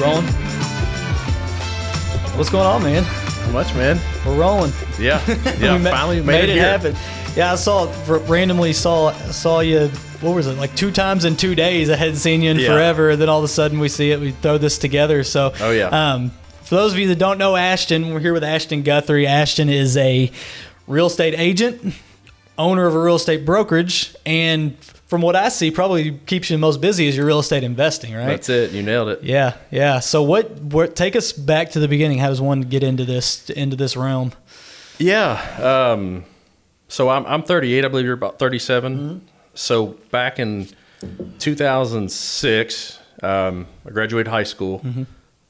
rolling? What's going on, man? Not much, man. We're rolling. Yeah, yeah. Finally made it here. happen. Yeah, I randomly saw you. What was it, like 2 times in 2 days? I hadn't seen you in forever. And then all of a sudden we see it. We throw this together. So, oh yeah. For those of you that don't know Ashton, we're here with Ashton Guthrie. Ashton is a real estate agent, owner of a real estate brokerage, and from what I see, probably keeps you most busy is your real estate investing, right? That's it. You nailed it. Yeah, yeah. So what take us back to the beginning. How does one get into this realm? Yeah. So I'm 38. I believe you're about 37. Mm-hmm. So back in 2006, I graduated high school. Mm-hmm.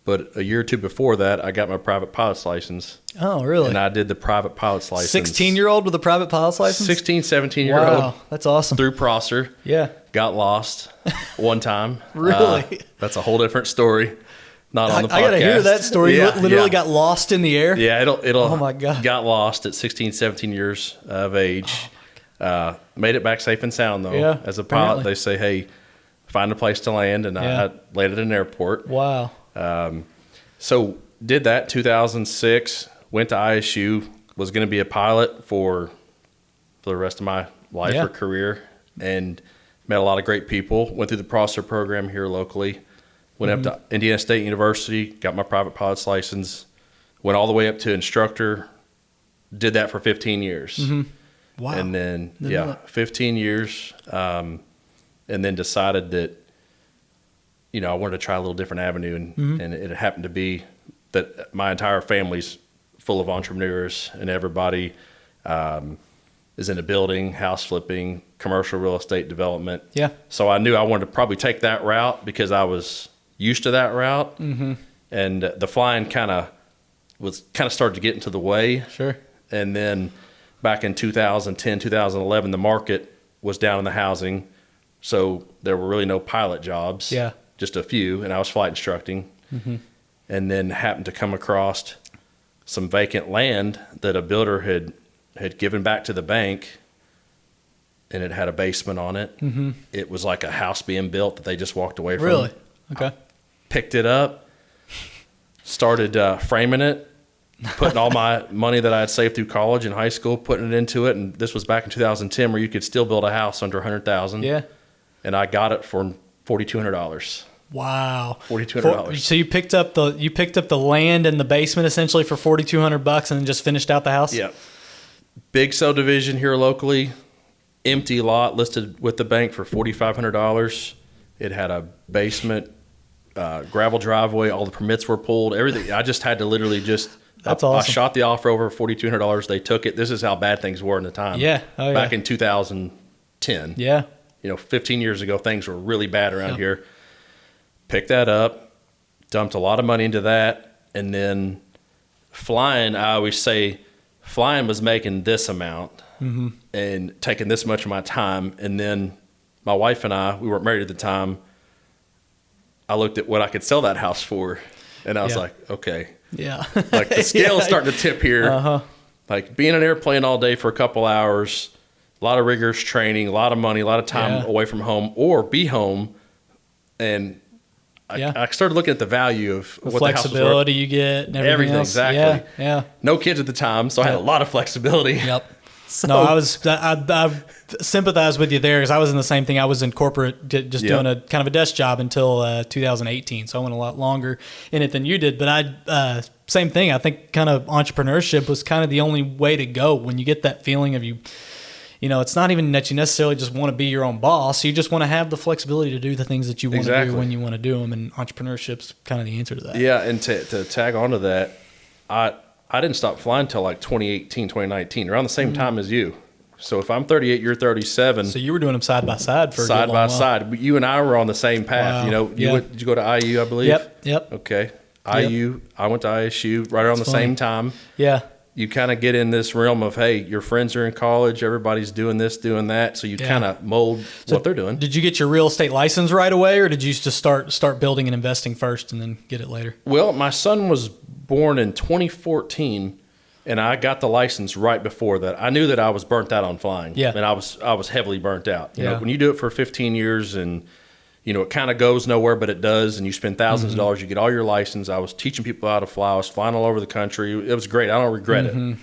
But a year or two before that, I got my private pilot's license. Oh, really? And I did the private pilot's license. 16-year-old with a private pilot's license? 16, 17-year-old. Wow, that's awesome. Through Prosser. Yeah. Got lost one time. Really? That's a whole different story. Not on the podcast. I got to hear that story. Yeah, You literally got lost in the air? Yeah, it'll. Oh, my God. Got lost at 16, 17 years of age. Made it back safe and sound, though. Yeah, as a pilot, apparently. They say, hey, find a place to land. And I landed at an airport. Wow. So did that 2006, went to ISU, was going to be a pilot for the rest of my life or career, and met a lot of great people. Went through the Prosser program here locally, went up to Indiana State University, got my private pilot's license, went all the way up to instructor, did that for 15 years. Mm-hmm. Wow. And then, 15 years, and then decided that, I wanted to try a little different avenue, and it happened to be that my entire family's full of entrepreneurs, and everybody is in a building, house flipping, commercial real estate development. Yeah. So I knew I wanted to probably take that route because I was used to that route, and the flying kind of started to get into the way. Sure. And then back in 2010, 2011, the market was down in the housing, so there were really no pilot jobs. Yeah. Just a few, and I was flight instructing, and then happened to come across some vacant land that a builder had given back to the bank, and it had a basement on it. Mm-hmm. It was like a house being built that they just walked away from. Really? Okay. I picked it up, started framing it, putting all my money that I had saved through college and high school, putting it into it, and this was back in 2010 where you could still build a house under $100,000. Yeah. And I got it for $4,200. Wow. $4,200. So you picked up the land and the basement essentially for $4,200 and then just finished out the house? Yeah. Big subdivision here locally, empty lot listed with the bank for $4,500. It had a basement, gravel driveway, all the permits were pulled, everything. I just had to literally That's awesome. I shot the offer over $4,200. They took it. This is how bad things were in the time. Yeah. Oh, yeah. Back in 2010. Yeah. 15 years ago, things were really bad around here. Picked that up, dumped a lot of money into that, and then flying, I always say flying was making this amount and taking this much of my time. And then my wife and I, we weren't married at the time, I looked at what I could sell that house for, and I was like, okay. Yeah. Like the scale's starting to tip here. Uh-huh. Like being in an airplane all day for a couple hours, a lot of rigorous training, a lot of money, a lot of time away from home, or be home. And I started looking at the value of what the flexibility you get and everything else. Exactly. Yeah. No kids at the time, so I had a lot of flexibility. Yep. So, no, I sympathize with you there because I was in the same thing. I was in corporate, just doing a kind of a desk job until 2018. So I went a lot longer in it than you did. But same thing. I think kind of entrepreneurship was kind of the only way to go when you get that feeling of it's not even that you necessarily just want to be your own boss. You just want to have the flexibility to do the things that you want to do when you want to do them. And entrepreneurship's kind of the answer to that. Yeah, and to tag on to that, I didn't stop flying until like 2018, 2019, around the same time as you. So if I'm 38, you're 37. So you were doing them side by side for a good long while. Side by side. You and I were on the same path. Wow. Did you go to IU, I believe? Yep. Okay. IU, I went to ISU right around the same time. Yeah. You kind of get in this realm of, hey, your friends are in college, everybody's doing this, doing that, so you kind of mold what they're doing. Did you get your real estate license right away, or did you just start building and investing first and then get it later? Well, my son was born in 2014, and I got the license right before that. I knew that I was burnt out on flying. Yeah. And I was heavily burnt out. You know, when you do it for 15 years and it kind of goes nowhere, but it does. And you spend thousands of dollars, you get all your license. I was teaching people how to fly. I was flying all over the country. It was great. I don't regret it.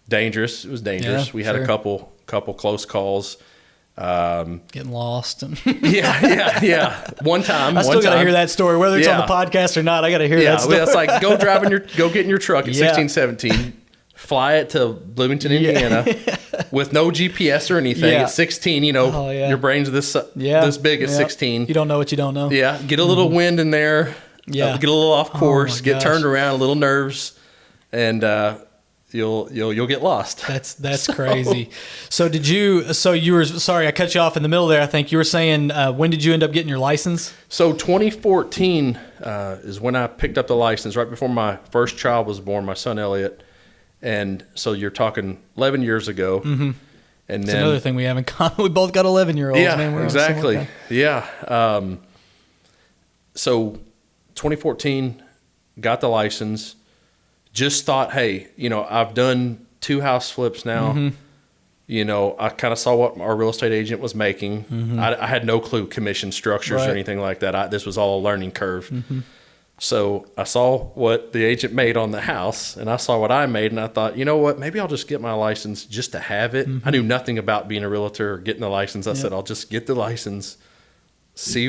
Dangerous. It was dangerous. Yeah, we had a couple close calls. Getting lost. And Yeah. One time. I still got to hear that story, whether it's on the podcast or not. I got to hear that story. Yeah, it's like go get in your truck at 16, 17, fly it to Bloomington, Indiana, with no GPS or anything. At 16, your brain's this big at 16. You don't know what you don't know. Yeah, get a little wind in there. Yeah, get a little off course. Get turned around, a little nerves, and you'll get lost. That's crazy. So you were, sorry, I cut you off in the middle there. I think you were saying, when did you end up getting your license? So 2014 is when I picked up the license, right before my first child was born, my son Elliot. And so you're talking 11 years ago. And it's another thing we have in common. We both got 11-year-olds. Yeah, man. Exactly. Yeah. So 2014, got the license. Just thought, hey, I've done 2 house flips now. I kind of saw what our real estate agent was making. I had no clue commission structures or anything like that. This was all a learning curve. So I saw what the agent made on the house, and I saw what I made, and I thought, you know what, maybe I'll just get my license just to have it. I knew nothing about being a realtor or getting the license. I said, I'll just get the license, see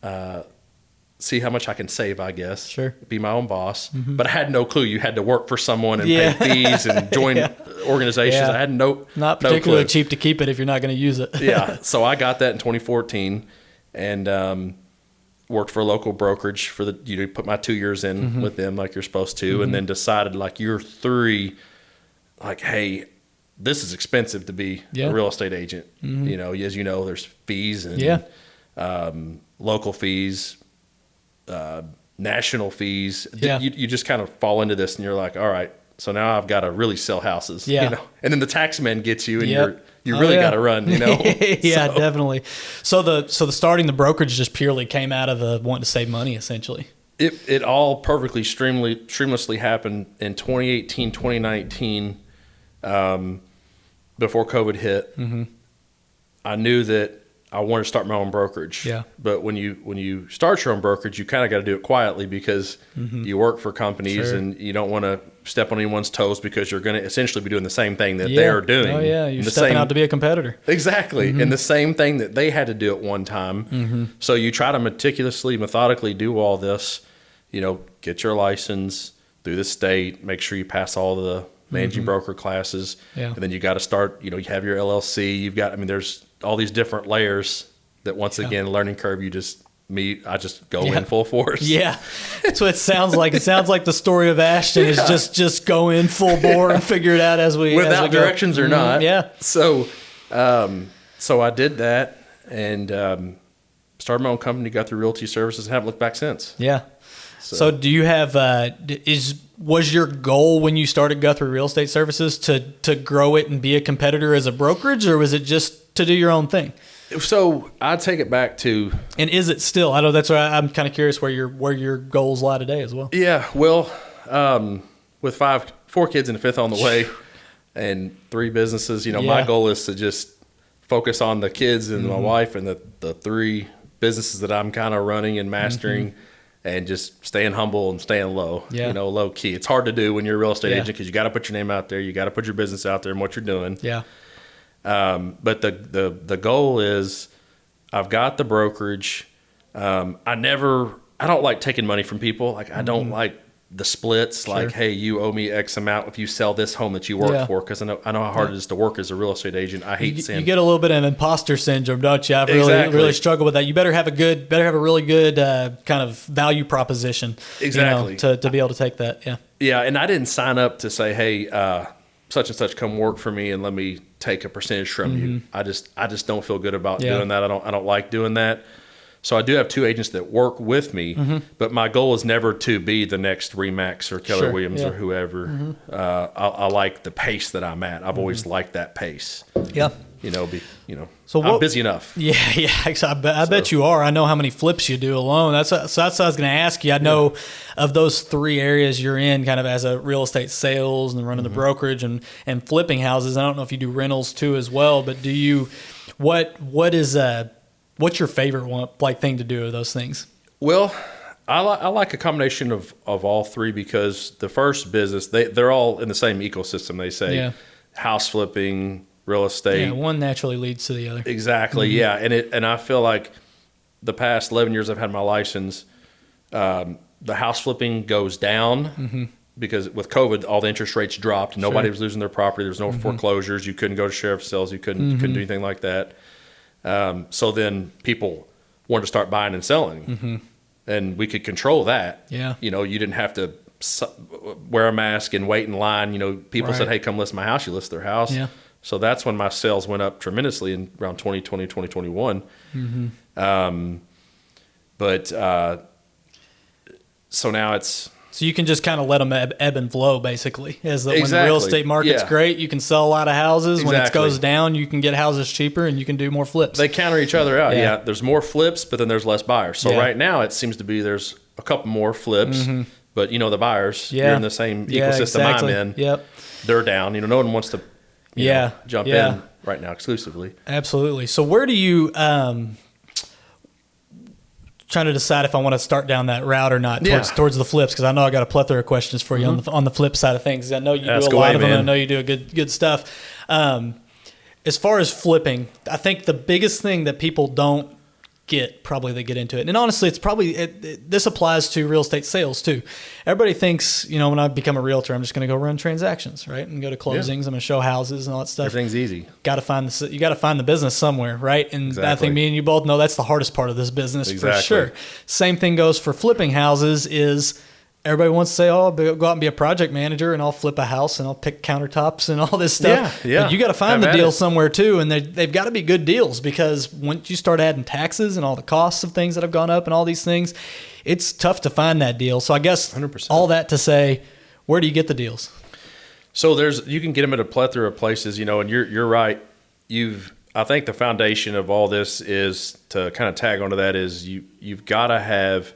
how much I can save, I guess. Sure. Be my own boss. But I had no clue. You had to work for someone and pay fees and join organizations. I had not particularly cheap to keep it if you're not going to use it. So I got that in 2014 and worked for a local brokerage for put my 2 years in with them like you're supposed to, and then decided like year 3, like, hey, this is expensive to be a real estate agent. As you know, there's fees and local fees, national fees. You just kind of fall into this and you're like, all right, so now I've got to really sell houses. And then the tax man gets you and you really got to run, Definitely. So the starting the brokerage just purely came out of the wanting to save money, essentially. It all perfectly streamlessly happened in 2018, 2019, before COVID hit. I knew that I wanted to start my own brokerage. But when you start your own brokerage, you kind of got to do it quietly because you work for companies and you don't want to step on anyone's toes because you're going to essentially be doing the same thing that they're doing. Oh yeah, you're stepping out to be a competitor. Exactly. And the same thing that they had to do at one time. So you try to methodically do all this, get your license through the state, make sure you pass all the managing broker classes. And then you got to start, you have your LLC, there's all these different layers that once again, learning curve, I just go in full force. Yeah. That's what it sounds like. It sounds like the story of Ashton is just go in full bore and figure it out without directions or not. Yeah. So I did that and started my own company, Guthrie Realty Services, and haven't looked back since. Yeah. So do you have, was your goal when you started Guthrie Real Estate Services to grow it and be a competitor as a brokerage, or was it just to do your own thing? So I'd take it back to, and is it still? I know that's why I'm kind of curious where your goals lie today as well. Yeah, well, with 4 kids and a 5th on the way, and 3 businesses, my goal is to just focus on the kids and my wife and the 3 businesses that I'm kind of running and mastering, and just staying humble and staying low. Low key. It's hard to do when you're a real estate agent because you got to put your name out there, you got to put your business out there and what you're doing. But the goal is, I've got the brokerage. I don't like taking money from people. Like I don't like the splits. Like, hey, you owe me X amount if you sell this home that you work for. Because I know how hard it is to work as a real estate agent. I hate saying, you get a little bit of imposter syndrome, don't you? I've really struggled with that. You better have a really good kind of value proposition. Exactly. To be able to take that. Yeah. Yeah, and I didn't sign up to say, hey, such and such come work for me and let me take a percentage from you. I just don't feel good about doing that. I don't like doing that. So I do have 2 agents that work with me, but my goal is never to be the next Remax or Keller Williams or whoever. I like the pace that I'm at. I've always liked that pace. Yeah. So I'm busy enough. Yeah. I bet you are. I know how many flips you do alone. That's what I was going to ask you. I know of those 3 areas you're in, kind of as a real estate sales and running the brokerage and flipping houses. I don't know if you do rentals too as well, but do you? What is What's your favorite one, like thing to do of those things? Well, I like a combination of all three, because the first business, they're all in the same ecosystem. They say house flipping, real estate. Yeah, one naturally leads to the other. Exactly. Mm-hmm. Yeah. And I feel like the past 11 years I've had my license, the house flipping goes down because with COVID, all the interest rates dropped. Nobody was losing their property. There was no foreclosures. You couldn't go to sheriff's sales. You couldn't do anything like that. So then people wanted to start buying and selling. And we could control that. Yeah. You didn't have to wear a mask and wait in line. People said, hey, come list my house. You list their house. Yeah. So that's when my sales went up tremendously in around 2020, 2021. So now it's... So you can just kind of let them ebb and flow, basically. When the real estate market's great, you can sell a lot of houses. When it goes down, you can get houses cheaper and you can do more flips. They counter each other out. Yeah. There's more flips, but then there's less buyers. So right now it seems to be there's a couple more flips, but the buyers, you're in the same ecosystem I'm in. Yep. They're down. No one wants to jump in right now exclusively. Absolutely. So where do you... trying to decide if I want to start down that route or not towards the flips, because I know I got a plethora of questions for you on the flip side of things. I know you do a lot of them, and I know you do good stuff. As far as flipping, I think the biggest thing that people don't get, probably they get into it, and honestly, it's probably this applies to real estate sales too. Everybody thinks, when I become a realtor, I'm just going to go run transactions, right, and go to closings. I'm going to show houses and all that stuff. Everything's easy. You got to find the business somewhere, right? And I think me and you both know that's the hardest part of this business for sure. Same thing goes for flipping houses. Is everybody wants to say, oh, I'll go out and be a project manager and I'll flip a house and I'll pick countertops and all this stuff. Yeah. But you got to find the deal somewhere too. And they've got to be good deals, because once you start adding taxes and all the costs of things that have gone up and all these things, it's tough to find that deal. So I guess 100%. All that to say, where do you get the deals? So you can get them at a plethora of places, and you're right. I think the foundation of all this is, to kind of tag onto that, is you've got to have,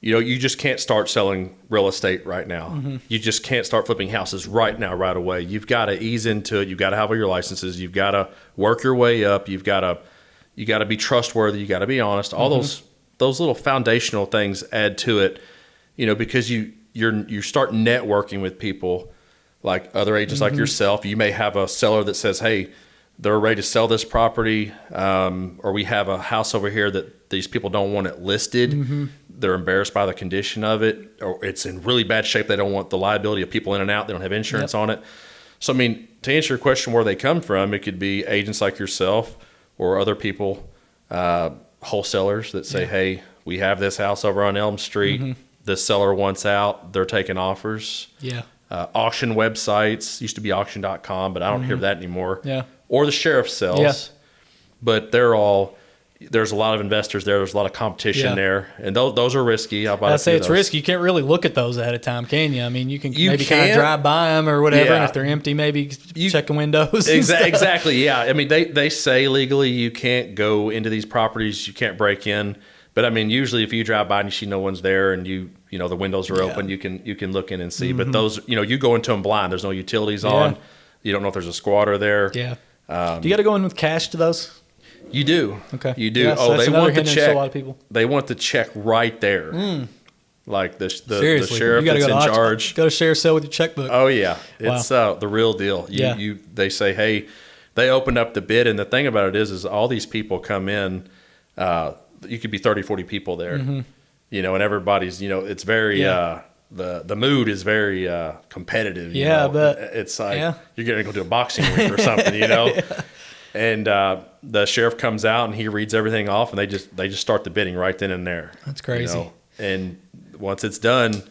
you just can't start selling real estate right now. You just can't start flipping houses right now, right away. You've got to ease into it. You've got to have all your licenses. You've got to work your way up. You got to be trustworthy. You got to be honest. All those little foundational things add to it, because you start networking with people like other agents like yourself. You may have a seller that says, hey, they're ready to sell this property, or we have a house over here that these people don't want it listed. They're embarrassed by the condition of it, or it's in really bad shape. They don't want the liability of people in and out. They don't have insurance on it. So, to answer your question, where they come from, it could be agents like yourself or other people, wholesalers that say, hey, we have this house over on Elm Street. This seller wants out. They're taking offers. Yeah. Auction websites, used to be auction.com, but I don't hear that anymore. Yeah. Or the sheriff's sales. Yeah. But there's a lot of investors there. There's a lot of competition there. And those are risky. I'd say it's risky. You can't really look at those ahead of time, can you? You can maybe kind of drive by them or whatever. And if they're empty, maybe checking windows. Exactly. Yeah. They say legally you can't go into these properties. You can't break in. But usually if you drive by and you see no one's there and the windows are open, you can look in and see. But those, you go into them blind. There's no utilities on. You don't know if there's a squatter there. Yeah. Do you got to go in with cash to those? You do. Okay. You do. Yeah, so they want the check. A lot of people. They want the check right there. Like the sheriff that's in charge. Go to sheriff's sale with your checkbook. Oh yeah, it's the real deal. They say, hey, they opened up the bid, and the thing about it is all these people come in. You could be 30, 40 people there. And everybody's it's very. The mood is very competitive. But it's like you're going to go to a boxing ring or something. And the sheriff comes out and he reads everything off, and they just start the bidding right then and there. That's crazy. And once it's done,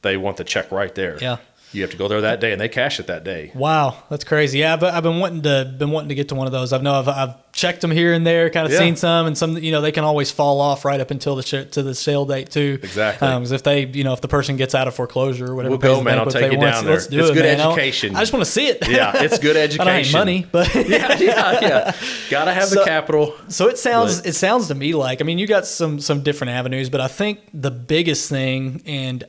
they want the check right there. Yeah. You have to go there that day, and they cash it that day. Wow, that's crazy. Yeah, but I've been wanting to get to one of those. I've checked them here and there, kind of seen some, and some they can always fall off right up until the sale date too. Exactly. Because if the person gets out of foreclosure or whatever, we'll go, man. I'll take you down there. It's good education. I just want to see it. Yeah, it's good education. I don't have money, but yeah. Got to have the capital. So it sounds to me like you got some different avenues, but I think the biggest thing, and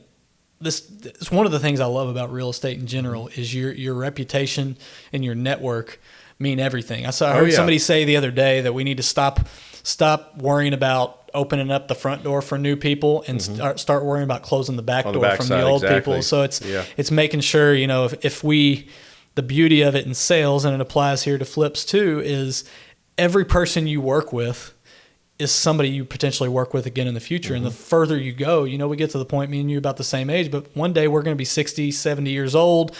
this is one of the things I love about real estate in general, is your reputation and your network mean everything. I heard somebody say the other day that we need to stop stop worrying about opening up the front door for new people and start worrying about closing the back door from the old people. So it's making sure, if the beauty of it in sales, and it applies here to flips too, is every person you work with is somebody you potentially work with again in the future. And the further you go, we get to the point, me and you about the same age, but one day we're going to be 60, 70 years old.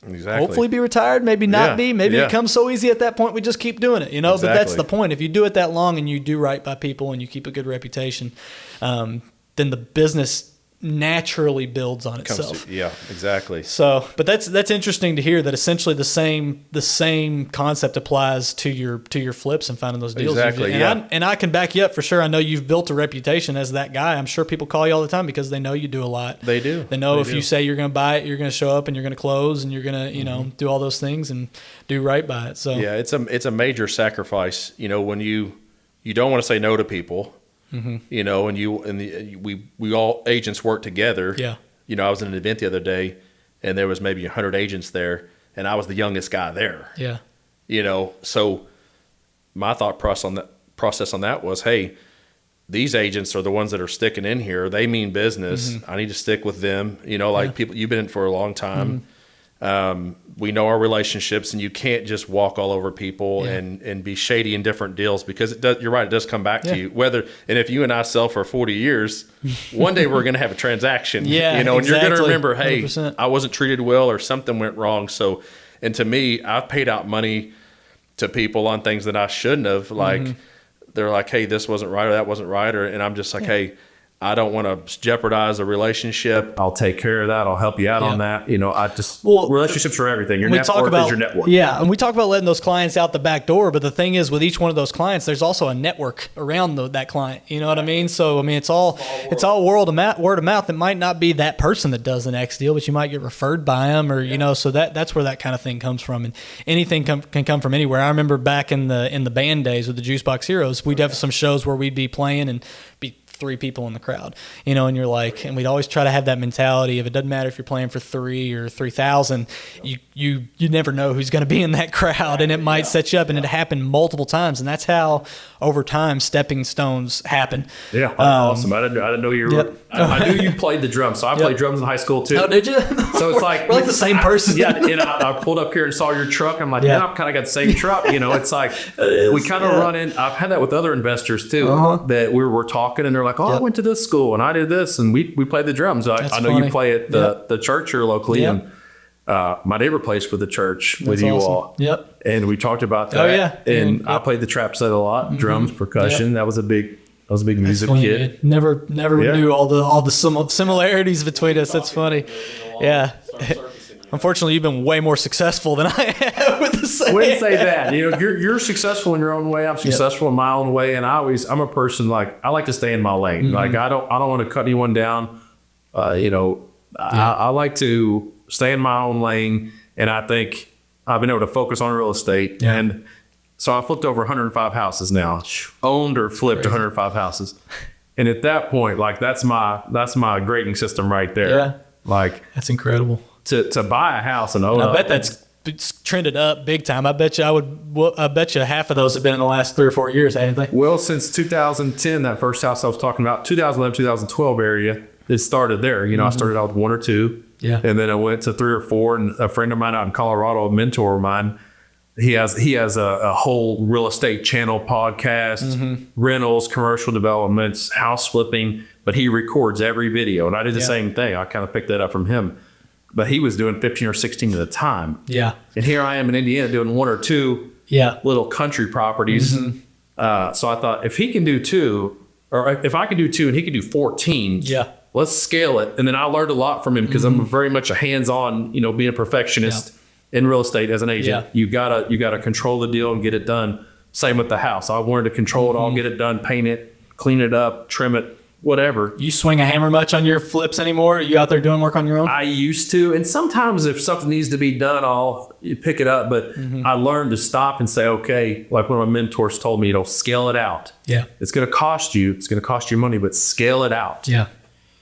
Exactly. Hopefully be retired, maybe not be. Maybe it comes so easy at that point we just keep doing it, But that's the point. If you do it that long and you do right by people and you keep a good reputation, then the business naturally builds on itself. Exactly. So, but that's interesting to hear that essentially the same concept applies to your flips and finding those deals. Exactly. And I can back you up for sure. I know you've built a reputation as that guy. I'm sure people call you all the time because they know you do a lot. They do. They know if you say you're going to buy it, you're going to show up and you're going to close and you're going to do all those things and do right by it. So it's a major sacrifice. When you don't want to say no to people. And we all agents work together. Yeah. I was at an event the other day and there was maybe 100 agents there and I was the youngest guy there. Yeah. So my thought process on that was, hey, these agents are the ones that are sticking in here. They mean business. I need to stick with them. People, you've been in it for a long time. We know our relationships, and you can't just walk all over people and be shady in different deals because you're right. It does come back to you. And if you and I sell for 40 years, one day we're going to have a transaction, and you're going to remember, hey, 100%. I wasn't treated well or something went wrong. So, and to me, I've paid out money to people on things that I shouldn't have. Like they're like, hey, this wasn't right or that wasn't right. And I'm just like, hey, I don't want to jeopardize a relationship. I'll take care of that. I'll help you out on that. Relationships are everything. Your network is your network. Yeah, and we talk about letting those clients out the back door, but the thing is, with each one of those clients, there's also a network around that client. You know what I mean? So, it's all word of mouth. It might not be that person that does the next deal, but you might get referred by them, or so that's where that kind of thing comes from. And anything can come from anywhere. I remember back in the band days with the Juice Box Heroes, we'd have some shows where we'd be playing and be 3 people in the crowd, and you're like, and we'd always try to have that mentality of it doesn't matter if you're playing for 3 or 3,000, you never know who's going to be in that crowd, and it might set you up. And it happened multiple times, and that's how over time stepping stones happen. Yeah, awesome. I didn't know you were. I knew you played the drums, so I played drums in high school too. Oh, did you? So it's like we're like the same person. Yeah, and I pulled up here and saw your truck. I'm like, I've kind of got the same truck. It's like we kind of run in. I've had that with other investors too. That we were talking, and they're like, I went to this school and I did this, and we played the drums. I know you play at the church here locally, and my neighbor plays for the church with you all. Yep. And we talked about that. Oh yeah. And I played the trap set a lot, drums, percussion. That was a big music kid. Never knew all the similarities between us. That's funny. Yeah. Unfortunately, you've been way more successful than I have with the same. Wouldn't say that. You're successful in your own way. I'm successful in my own way, and I'm a person like I like to stay in my lane. Like I don't want to cut anyone down. I like to stay in my own lane, and I think I've been able to focus on real estate. Yeah. And so I flipped over 105 houses now, owned or flipped 105 houses, and at that point, like that's my grading system right there. Yeah, like that's incredible. To buy a house and own. I bet it's trended up big time. I bet you half of those have been in the last 3 or 4 years, haven't they? Well, since 2010, that first house I was talking about, 2011, 2012 area, it started there. I started out with 1 or 2. Yeah. And then I went to 3 or 4. And a friend of mine out in Colorado, a mentor of mine, he has a whole real estate channel podcast, rentals, commercial developments, house flipping, but he records every video. And I did the same thing. I kind of picked that up from him. But he was doing 15 or 16 at a time. Yeah. And here I am in Indiana doing 1 or 2 little country properties. So I thought, if he can do 2, or if I can do 2 and he can do 14, let's scale it. And then I learned a lot from him because I'm very much a hands-on, being a perfectionist in real estate as an agent. You gotta control the deal and get it done. Same with the house. I wanted to control it all, get it done, paint it, clean it up, trim it, whatever. You swing a hammer much on your flips anymore? Are you out there doing work on your own? I used to, and sometimes if something needs to be done, I'll pick it up. But I learned to stop and say, okay, like one of my mentors told me, scale it out. Yeah, it's going to cost you money, but scale it out. Yeah.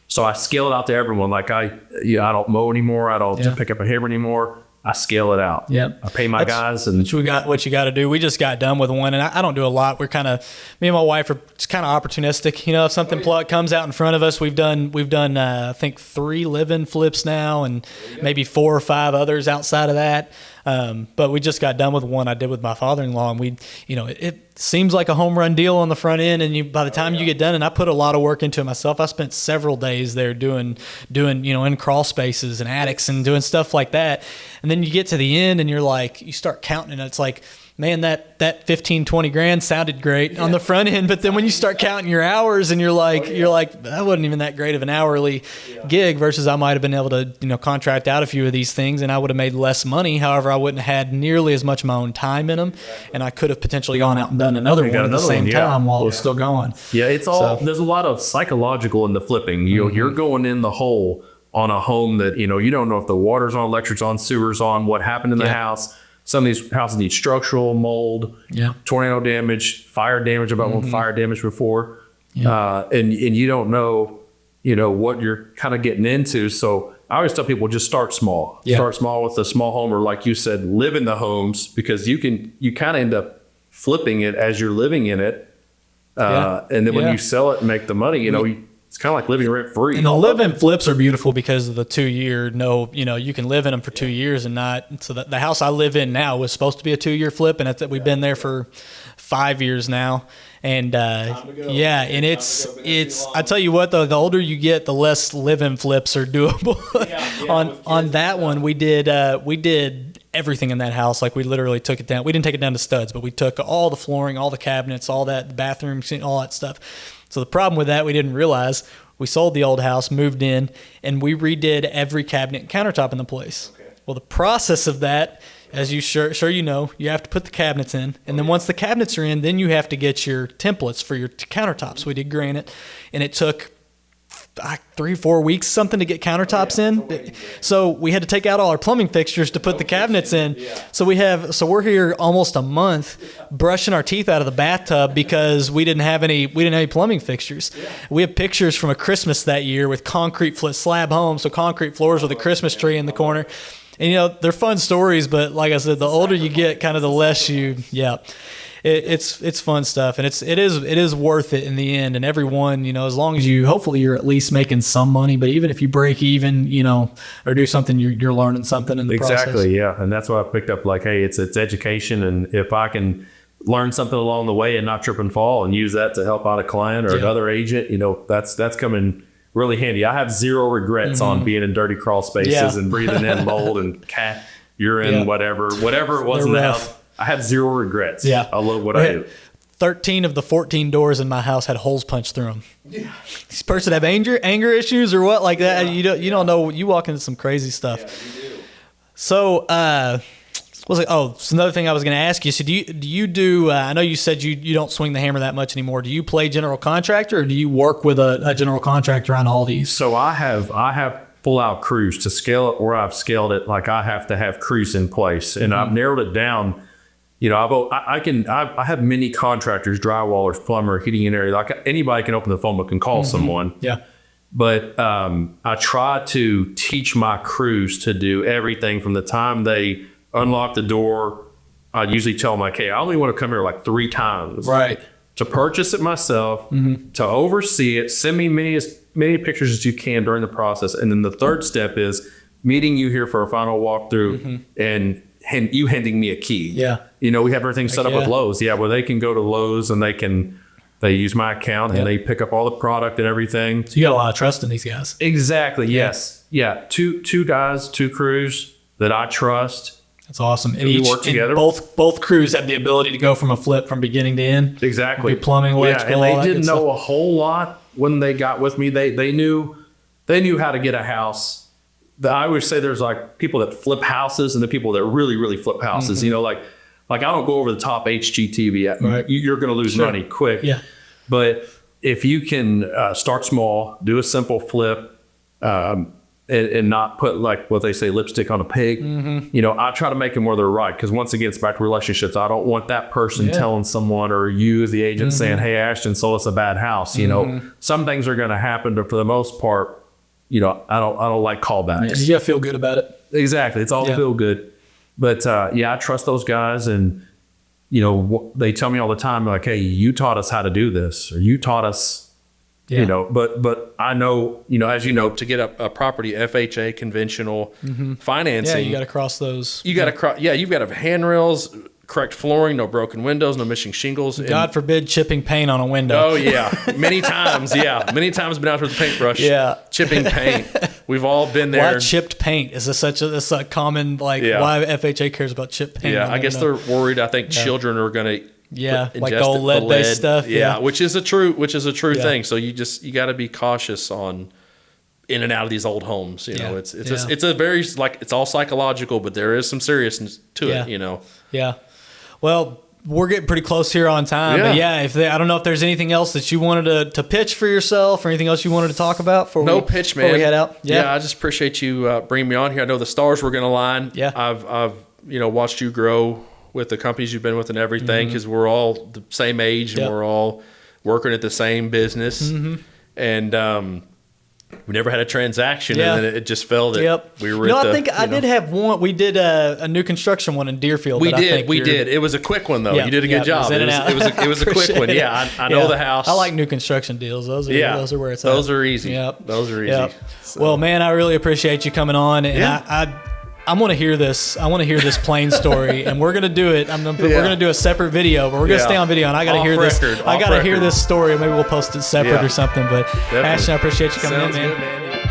So I scale it out to everyone. Like I don't mow anymore. I don't pick up a hammer anymore. I scale it out. Yep. I pay my guys, and what you got to do. We just got done with one, and I don't do a lot. We're kind of, me and my wife are just kind of opportunistic. If something comes out in front of us, we've done I think 3 live-in flips now, and maybe 4 or 5 others outside of that. But we just got done with one I did with my father-in-law, and it seems like a home run deal on the front end, and by the time you get done, and I put a lot of work into it myself. I spent several days there doing in crawl spaces and attics and doing stuff like that. And then you get to the end and you start counting, and it's like, man, that 15, 20 grand sounded great on the front end, but then when you start counting your hours and you're like, that wasn't even that great of an hourly gig versus I might have been able to, contract out a few of these things and I would have made less money. However, I wouldn't have had nearly as much of my own time in them. And I could have potentially gone out and done another one at the same time while it was still going. Yeah. It's all, there's a lot of psychological in the flipping. You're going in the hole on a home that, you don't know if the water's on, electric's on, sewer's on, what happened in the house. Some of these houses need structural, mold, tornado damage, fire damage. I've got one fire damage before. And you don't know, what you're kind of getting into. So I always tell people, just start small. Start small with a small home, or like you said, live in the homes, because you kind of end up flipping it as you're living in it. And then when you sell it and make the money, it's kind of like living rent free. And the live-in flips are beautiful because of the 2-year, you can live in them for 2 years and not. So the house I live in now was supposed to be a 2-year flip, and we've been there for 5 years now. And and it's I tell you what though, the older you get, the less live-in flips are doable. On that one, we did everything in that house. Like, we literally took it down. We didn't take it down to studs, but we took all the flooring, all the cabinets, all that, the bathroom, all that stuff. So the problem with that, we didn't realize, we sold the old house, moved in, and we redid every cabinet and countertop in the place. Okay. Well, the process of that, as you you have to put the cabinets in, and then once the cabinets are in, then you have to get your templates for your countertops. We did granite, and it took 3-4 weeks something to get countertops in. So we had to take out all our plumbing fixtures to put the cabinets in. So we're here almost a month brushing our teeth out of the bathtub because we didn't have any plumbing fixtures. We have pictures from a Christmas that year with concrete slab homes, so concrete floors with a Christmas tree in the corner. And they're fun stories, but like I said, the older you get, kind of the less it's fun stuff, and it is worth it in the end. And everyone, as long as hopefully you're at least making some money, but even if you break even, or do something, you're learning something in the process. Exactly, yeah. And that's why I picked up, like, hey, it's education, and if I can learn something along the way and not trip and fall and use that to help out a client or another agent, that's coming really handy. I have zero regrets on being in dirty crawl spaces and breathing in mold and cat urine, whatever it was in the house. I have zero regrets. Yeah. I love what I do. 13 of the 14 doors in my house had holes punched through them. Yeah. This person have anger issues or what like that. Yeah. You don't know. You walk into some crazy stuff. Yeah, you do. So, it's another thing I was going to ask you. So do you do, I know you said you don't swing the hammer that much anymore. Do you play general contractor, or do you work with a general contractor on all these? So I have full out crews to scale it where I've scaled it. Like, I have to have crews in place, and I've narrowed it down. I have many contractors, drywallers, plumber, heating and air. Like, anybody can open the phone book and call someone. Yeah. But I try to teach my crews to do everything from the time they unlock the door. I usually tell them, like, hey, I only want to come here like 3 times. Right. To purchase it myself, to oversee it, send me many pictures as you can during the process. And then the third step is meeting you here for a final walkthrough and you handing me a key. Yeah. We have everything set up with Lowe's. Yeah, where they can go to Lowe's and they use my account and they pick up all the product and everything. So you got a lot of trust in these guys. Exactly. Yes. Yeah. Two guys, 2 crews that I trust. That's awesome. And we work together. Both crews have the ability to go from a flip from beginning to end. Exactly. Plumbing, electrical, and they didn't know a whole lot when they got with me. They knew how to get a house. I always say there's like people that flip houses and the people that really, really flip houses. Like I don't go over the top HGTV. Right. You're going to lose money quick. Yeah. But if you can start small, do a simple flip, and not put, like what they say, lipstick on a pig. I try to make them where they're right. Because once again, it's back to relationships. I don't want that person telling someone, or you as the agent saying, hey, Ashton sold us a bad house. Some things are going to happen, but for the most part, I don't like callbacks. You got to feel good about it. Exactly. It's all feel good. But I trust those guys, and they tell me all the time, like, hey, you taught us how to do this, or you taught us, but I know, as you know, to get a property FHA conventional financing, Yeah, you got to cross those. You got to cross. Yeah, you've got to have handrails, correct flooring, no broken windows, no missing shingles. God forbid chipping paint on a window. Oh yeah, many times. Yeah, many times been out with a paintbrush. Yeah, chipping paint. We've all been there. Why chipped paint? Is this such a common why FHA cares about chipped paint? Yeah, I guess they're worried. I think children are going to. Like the old lead-based stuff. Yeah, which is a true thing. So you got to be cautious on in and out of these old homes. It's a very it's all psychological, but there is some seriousness to it. Yeah. Well, we're getting pretty close here on time. Yeah. But I don't know if there's anything else that you wanted to pitch for yourself or anything else you wanted to talk about before we head out. Yeah, I just appreciate you bringing me on here. I know the stars were going to line. Yeah. I've watched you grow with the companies you've been with and everything, because we're all the same age and we're all working at the same business. And we never had a transaction, and then it just fell that we were I think I did have one. We did a new construction one in Deerfield. We did. It was a quick one, though. You did a good job. It was a quick one. Yeah, I know the house. I like new construction deals. Those are where it's at. Those are easy. Yep. Those are easy. Yep. So. Well, man, I really appreciate you coming on, and I want to hear this. I want to hear this plane story, and we're gonna do it. We're gonna do a separate video, but we're gonna stay on video, and I gotta hear this. I gotta hear this story. Maybe we'll post it separate or something. But Ashton, I appreciate you coming in, man. Good, man.